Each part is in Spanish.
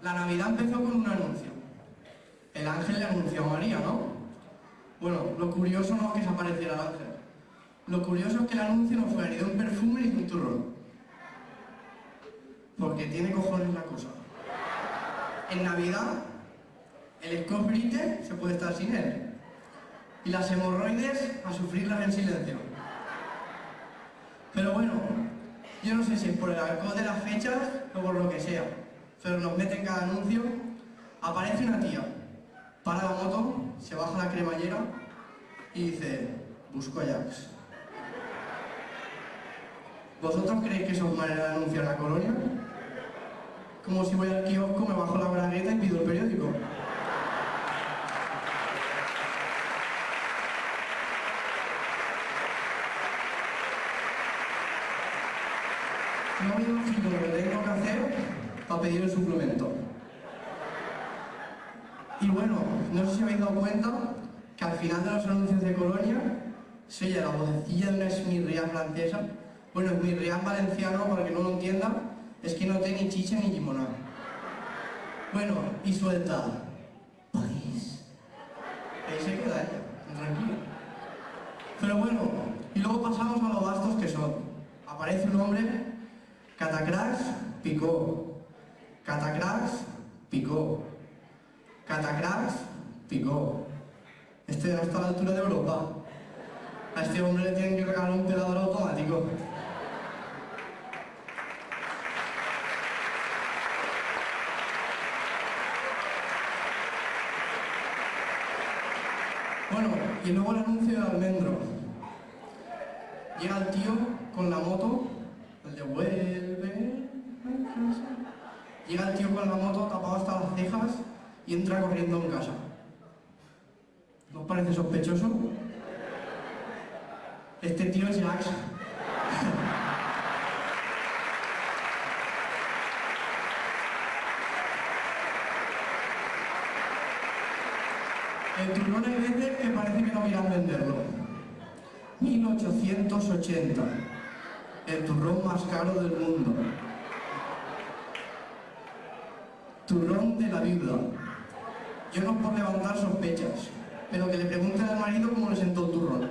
La Navidad empezó con un anuncio. El ángel le anunció a María, ¿no? Bueno, lo curioso no es que se apareciera el ángel. Lo curioso es que el anuncio no fue ni de un perfume ni de un turrón. Porque tiene cojones la cosa. En Navidad, el escofrite se puede estar sin él. Y las hemorroides a sufrirlas en silencio. Pero bueno, yo no sé si es por el alcohol de las fechas o por lo que sea, pero nos meten cada anuncio. Aparece una tía, para la moto, se baja la cremallera y dice: busco a Jax. ¿Vosotros creéis que eso es manera de anunciar la colonia? Como si voy al kiosco, me bajo la bragueta y pido el periódico. No me imagino lo que tengo que hacer para pedir el suplemento. Y bueno, no sé si habéis dado cuenta que al final de los anuncios de Colonia se oye la vocecilla de una esmirriá francesa. Bueno, esmirriá en valenciano, para que no lo entienda, es que no tiene ni chicha ni limonada. Bueno, y suelta: París. Ahí se queda ella, tranquilo. Pero bueno, y luego pasamos a los bastos que son. Aparece un hombre, catacrax, picó. Catacrax, picó. Catacrax, picó. Este no está a la altura de Europa. A este hombre le tienen que regalar un pelador automático. Bueno, y luego el anuncio del almendro. Llega el tío con la moto, el de vuelve a casa. Llega el tío con la moto tapado hasta las cejas y entra corriendo en casa. ¿No os parece sospechoso? Este tío es Jax. El turrón hay veces que parece que no quieran venderlo. 1880. El turrón más caro del mundo. Turrón de la viuda. Yo no por levantar sospechas, pero que le pregunten al marido cómo le sentó el turrón.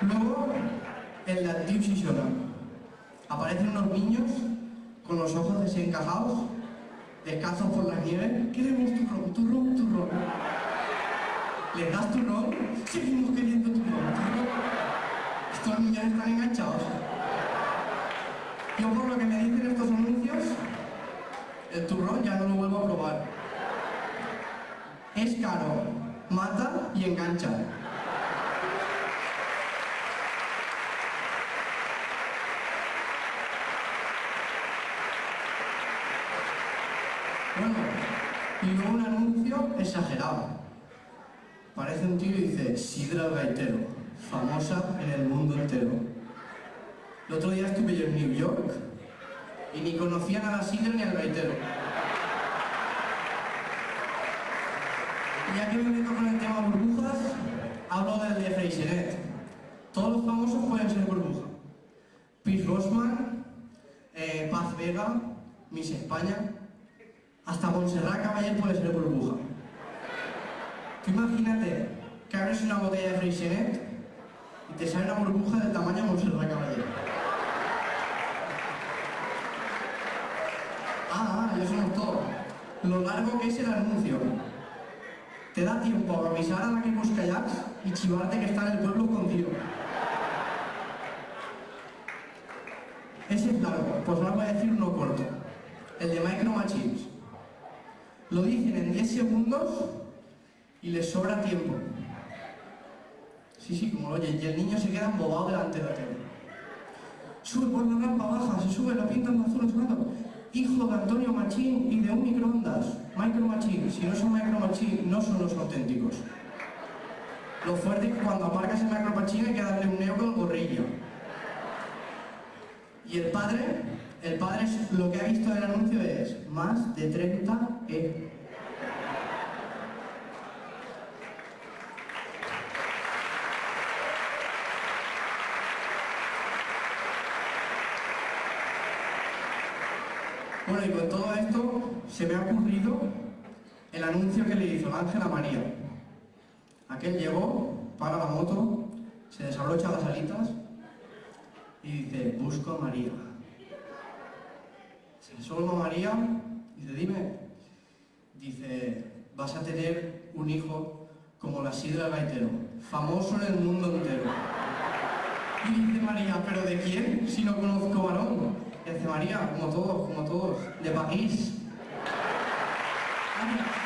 Luego, en la Diu Sisona, aparecen unos niños con los ojos desencajados, descalzos por la nieve. Queremos turrón, turrón, turrón. ¿Les das turrón? Seguimos queriendo turrón, turrón. Estos niños están enganchados. Yo, por lo que me dicen estos anuncios, el turrón ya no lo vuelvo a probar. Es caro, mata y engancha. Bueno, y luego un anuncio exagerado. Parece un tío y dice: sidra el gaitero, famosa en el mundo entero. El otro día estuve yo en New York y ni conocían a la sidra ni al gaitero. Y ya que me meto con el tema burbujas, hablo del de Freixenet. Todos los famosos pueden ser burbuja. Pierce Brosnan, Paz Vega, Miss España, hasta Montserrat Caballé puede ser burbuja. Tú imagínate que abres una botella de Freixenet y te sale una burbuja del tamaño de Montserrat Caballé. Ya somos todos. Lo largo que es el anuncio. Te da tiempo a avisar a la que busca Jax y chivarte que está en el pueblo escondido. Ese es largo, pues ahora voy a decir uno corto. El de Micro Machines. Lo dicen en 10 segundos y les sobra tiempo. Sí, como lo oyes, y el niño se queda embobado delante de la tele. Sube por la rampa, baja, se sube, lo pintan de azul, sonando. Hijo de Antonio Machín y de un microondas. Micro Machine. Si no son Micro Machine, no son los auténticos. Lo fuerte es que cuando aparcas el Micro Machine hay que darle un neo con el gorrillo. Y el padre lo que ha visto del anuncio es más de 30 E. Bueno, y con todo esto se me ha ocurrido el anuncio que le hizo el ángel a María. Aquel llegó, para la moto, se desabrocha las alitas y dice, busco a María. Se asoma a María y dice, dime. Dice, vas a tener un hijo como la sidra del gaitero, famoso en el mundo entero. Y dice María, ¿pero de quién? Si no conozco varón. Y dice María, como todos, de París. Gracias.